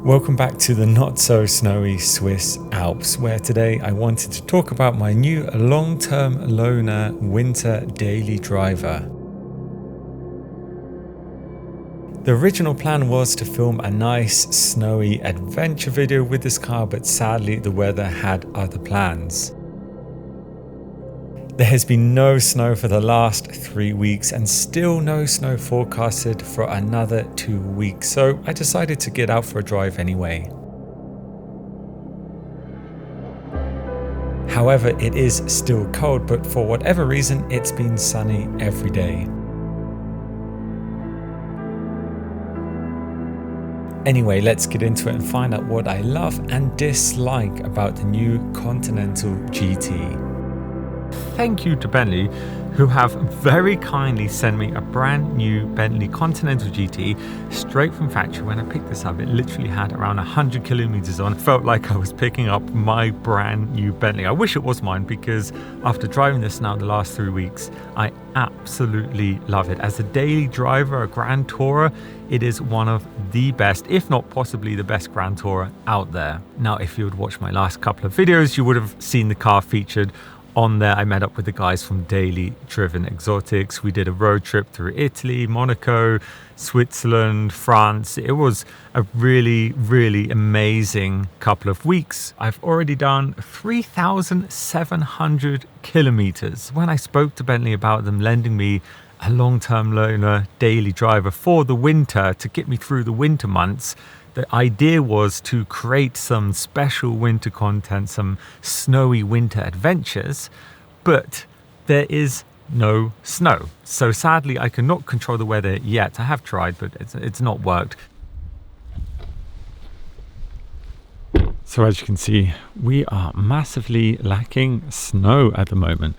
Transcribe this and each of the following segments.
Welcome back to the not so snowy Swiss Alps, where today I wanted to talk about my new long-term loaner winter daily driver. The original plan was to film a nice snowy adventure video with this car, but sadly the weather had other plans. There has been no snow for the last 3 weeks and still no snow forecasted for another 2 weeks, so I decided to get out for a drive anyway. However, it is still cold, but for whatever reason it's been sunny every day. Anyway, let's get into it and find out what I love and dislike about the new Continental GT. Thank you to Bentley, who have very kindly sent me a brand new Bentley Continental GT straight from factory. When I picked this up, it literally had around 100 kilometers on. It felt like I was picking up my brand new Bentley. I wish it was mine, because after driving this now the last 3 weeks, I absolutely love it. As a daily driver, a Grand Tourer, it is one of the best, if not possibly the best Grand Tourer out there. Now, if you would watch my last couple of videos, you would have seen the car featured on there. I met up with the guys from Daily Driven Exotics. We did a road trip through Italy, Monaco, Switzerland, France. It was a really amazing couple of weeks. I've already done 3,700 kilometers. When I spoke to Bentley about them lending me a long-term loaner daily driver for the winter to get me through the winter months, the idea was to create some special winter content, some snowy winter adventures, but there is no snow. So sadly, I cannot control the weather yet. I have tried, but it's not worked. So as you can see, we are massively lacking snow at the moment.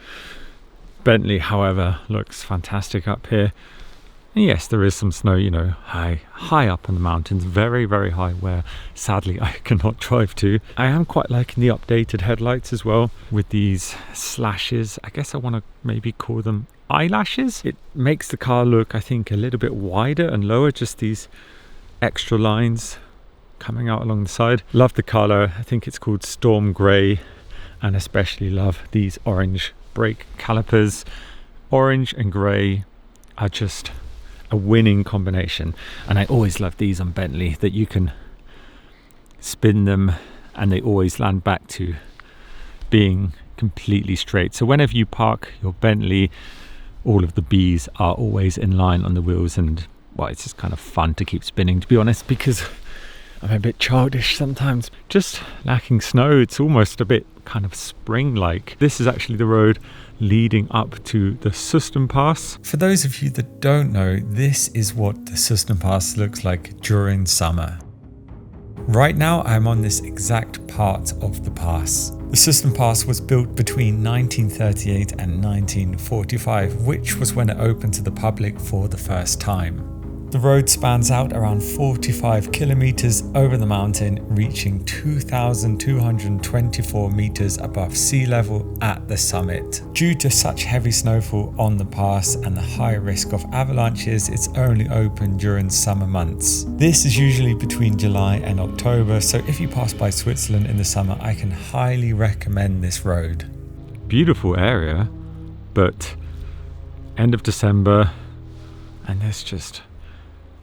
Bentley, however, looks fantastic up here. And yes, there is some snow, you know, high up in the mountains, very high, where sadly I cannot drive to. I am quite liking the updated headlights as well, with these slashes. I guess I want to maybe call them eyelashes. It makes the car look, I think, a little bit wider and lower, just these extra lines coming out along the side. Love the color. I think it's called Storm Grey, and especially love these orange brake calipers. Orange and grey are just a winning combination, and I always love these on Bentley, that you can spin them and they always land back to being completely straight. So whenever you park your Bentley, all of the B's are always in line on the wheels, and well, it's just kind of fun to keep spinning, to be honest, because I'm a bit childish sometimes. Just lacking snow. It's almost a bit kind of spring-like. This is actually the road leading up to the Susten Pass. For those of you that don't know, this is what the Susten Pass looks like during summer. Right now I'm on this exact part of the pass. The Susten Pass was built between 1938 and 1945, which was when it opened to the public for the first time. The road spans out around 45 kilometers over the mountain, reaching 2,224 meters above sea level at the summit. Due to such heavy snowfall on the pass and the high risk of avalanches, it's only open during summer months. This is usually between July and October, so if you pass by Switzerland in the summer, I can highly recommend this road. Beautiful area, but end of December, and there's just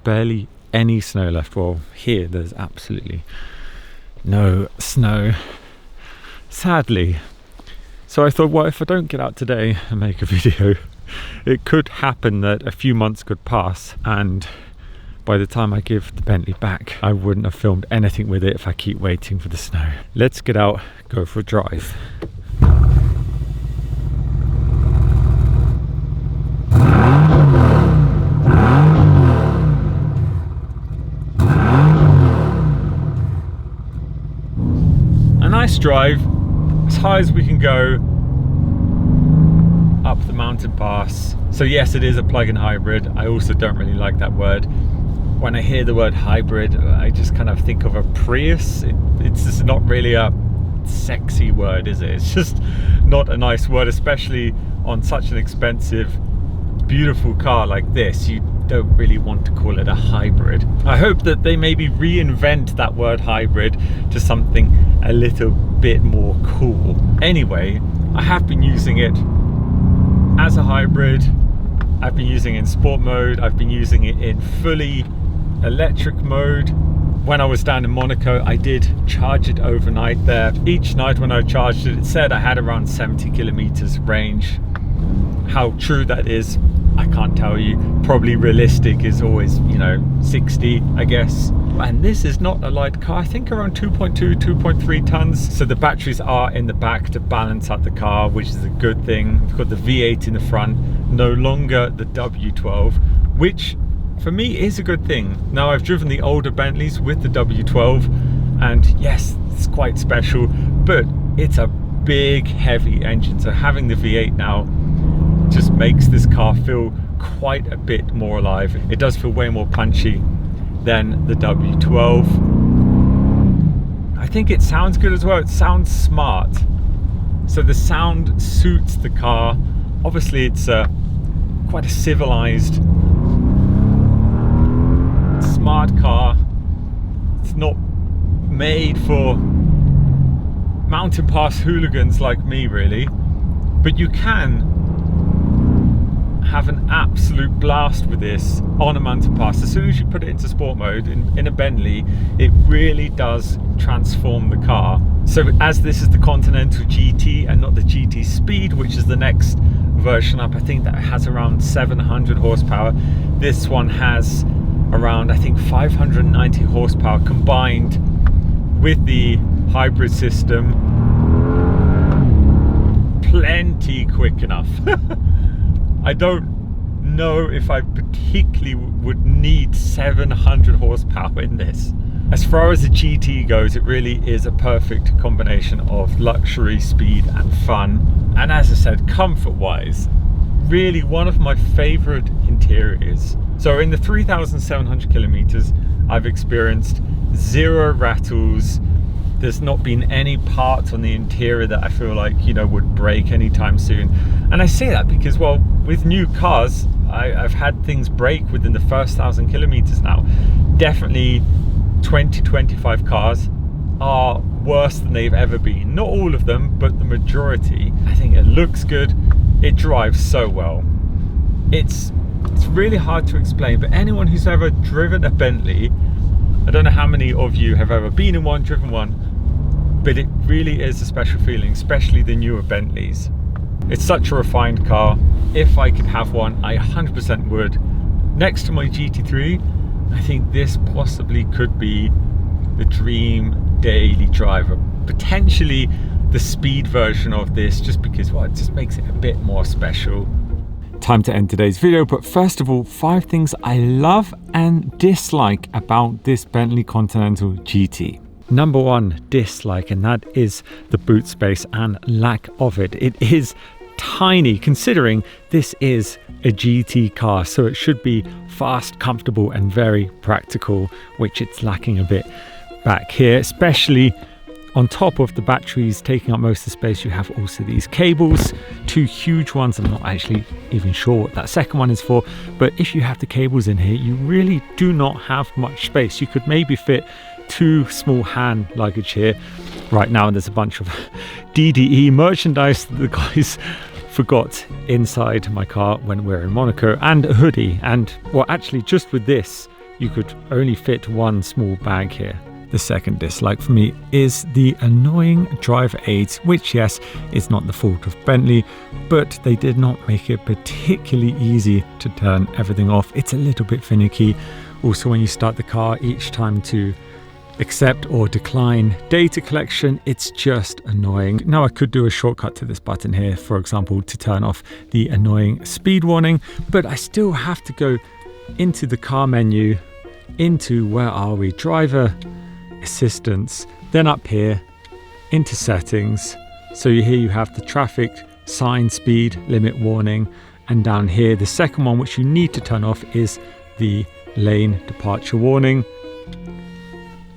barely any snow left. Well, here there's absolutely no snow, sadly. So I thought, well, if I don't get out today and make a video, it could happen that a few months could pass, and by the time I give the Bentley back, I wouldn't have filmed anything with it if I keep waiting for the snow. Let's get out, go for a drive. Nice drive, as high as we can go up the mountain pass. So yes, it is a plug-in hybrid. I also don't really like that word. When I hear the word hybrid, I just kind of think of a Prius. It's just not really a sexy word, is it? It's just not a nice word, especially on such an expensive, beautiful car like this. You don't really want to call it a hybrid. I hope that they maybe reinvent that word hybrid to something a little bit more cool. Anyway, I have been using it as a hybrid. I've been using it in sport mode. I've been using it in fully electric mode. When I was down in Monaco, I did charge it overnight there. Each night when I charged it, it said I had around 70 kilometers range. How true that is, I can't tell you. Probably realistic is always, 60, I guess. And this is not a light car. I think around 2.2, 2.3 tons. So the batteries are in the back to balance out the car, which is a good thing. We've got the V8 in the front, no longer the W12, which for me is a good thing. Now, I've driven the older Bentleys with the W12, and yes, it's quite special, but it's a big, heavy engine. So having the V8 now just makes this car feel quite a bit more alive. It does feel way more punchy than the W12. I think it sounds good as well. It sounds smart. So the sound suits the car. Obviously, it's quite a civilized, smart car. It's not made for mountain pass hooligans like me, really, but you can have an absolute blast with this on a mountain pass. As soon as you put it into sport mode in a Bentley, it really does transform the car. So as this is the Continental GT and not the GT Speed, which is the next version up, I think that has around 700 horsepower. This one has around, I think, 590 horsepower combined with the hybrid system. Plenty quick enough. I don't know if I particularly would need 700 horsepower in this. As far as the GT goes, it really is a perfect combination of luxury, speed and fun. And as I said, comfort-wise, really one of my favorite interiors. So in the 3,700 kilometers, I've experienced 0 rattles. There's not been any parts on the interior that I feel like, would break anytime soon. And I say that because, well, with new cars, I've had things break within the first 1,000 kilometers now. Definitely 20-25 cars are worse than they've ever been. Not all of them, but the majority. I think it looks good. It drives so well. It's really hard to explain, but anyone who's ever driven a Bentley, I don't know how many of you have ever been in one, driven one, but it really is a special feeling, especially the newer Bentleys. It's such a refined car. If I could have one, I 100% would. Next to my GT3, I think this possibly could be the dream daily driver. Potentially the speed version of this, just because, well, it just makes it a bit more special. Time to end today's video, but first of all, 5 things I love and dislike about this Bentley Continental GT. Number 1 dislike, and that is the boot space and lack of it. It is tiny, considering this is a GT car, so it should be fast, comfortable and very practical, which it's lacking a bit back here, especially on top of the batteries taking up most of the space. You have also these cables, 2 huge ones. I'm not actually even sure what that second one is for, but if you have the cables in here, you really do not have much space. You could maybe fit 2 small hand luggage here. Right now there's a bunch of DDE merchandise that the guys forgot inside my car when we were in Monaco, and a hoodie. And well, actually just with this you could only fit 1 small bag here. The second dislike for me is the annoying driver aids, which, yes, is not the fault of Bentley, but they did not make it particularly easy to turn everything off. It's a little bit finicky. Also, when you start the car, each time to accept or decline data collection, it's just annoying. Now, I could do a shortcut to this button here, for example, to turn off the annoying speed warning, but I still have to go into the car menu, into, where are we, driver assistance, then up here into settings. So here you have the traffic sign, speed limit warning, and down here the second one which you need to turn off is the lane departure warning.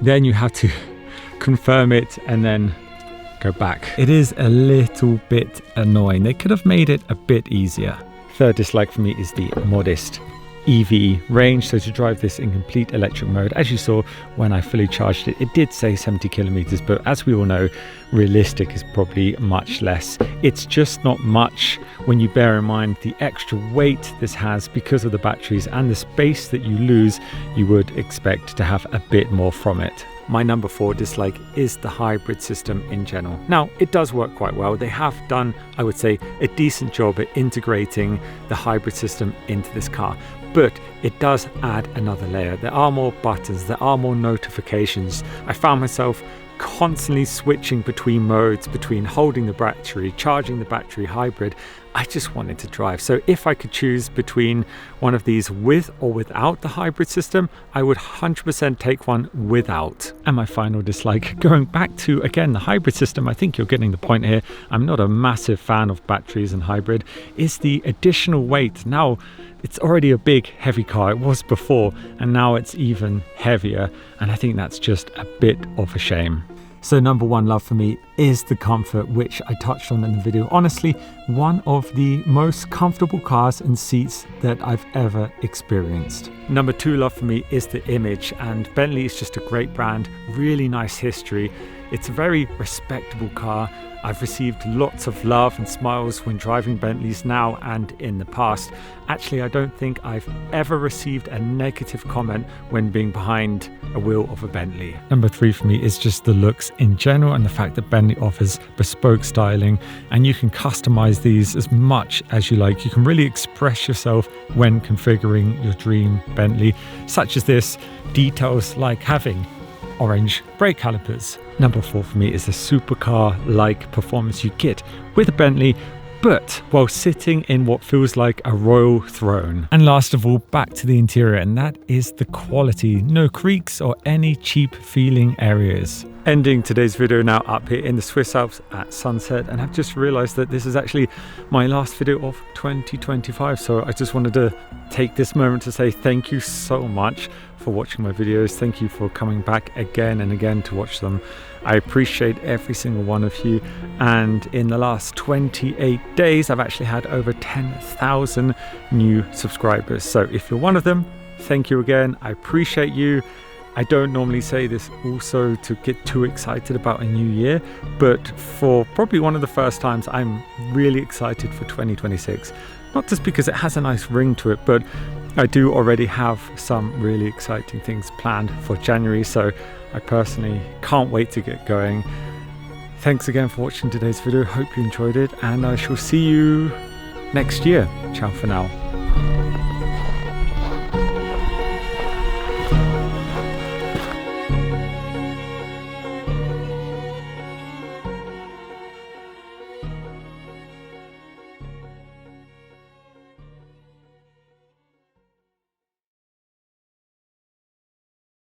Then you have to confirm it and then go back. It is a little bit annoying. They could have made it a bit easier. Third dislike for me is the modest EV range. So to drive this in complete electric mode, as you saw when I fully charged it, it did say 70 kilometers, but as we all know, realistic is probably much less. It's just not much when you bear in mind the extra weight this has because of the batteries and the space that you lose. You would expect to have a bit more from it. My number 4 dislike is the hybrid system in general. Now, it does work quite well. They have done, I would say, a decent job at integrating the hybrid system into this car, but it does add another layer. There are more buttons, there are more notifications. I found myself constantly switching between modes, between holding the battery, charging the battery, hybrid. I just wanted to drive. So if I could choose between one of these with or without the hybrid system, I would 100% take one without. And my final dislike, going back to, again, the hybrid system, I think you're getting the point here. I'm not a massive fan of batteries and hybrid, is the additional weight. Now, it's already a big, heavy car. It was before, and now it's even heavier. And I think that's just a bit of a shame. So number 1 love for me is the comfort, which I touched on in the video. Honestly, one of the most comfortable cars and seats that I've ever experienced. Number 2 love for me is the image, and Bentley is just a great brand, really nice history. It's a very respectable car. I've received lots of love and smiles when driving Bentleys now and in the past. Actually, I don't think I've ever received a negative comment when being behind a wheel of a Bentley. Number 3 for me is just the looks in general and the fact that Bentley offers bespoke styling, and you can customize these as much as you like. You can really express yourself when configuring your dream Bentley, such as this, details like having orange brake calipers. Number 4 for me is the supercar-like performance you get with a Bentley, but while sitting in what feels like a royal throne. And last of all, back to the interior, and that is the quality. No creaks or any cheap feeling areas. Ending today's video now up here in the Swiss Alps at sunset, and I've just realized that this is actually my last video of 2025, so I just wanted to take this moment to say thank you so much for watching my videos. Thank you for coming back again and again to watch them. I appreciate every single one of you, and in the last 28 days I've actually had over 10,000 new subscribers. So if you're one of them, thank you again. I appreciate you. I don't normally say this also to get too excited about a new year, but for probably one of the first times, I'm really excited for 2026. Not just because it has a nice ring to it, but I do already have some really exciting things planned for January, so I personally can't wait to get going. Thanks again for watching today's video. Hope you enjoyed it, and I shall see you next year. Ciao for now.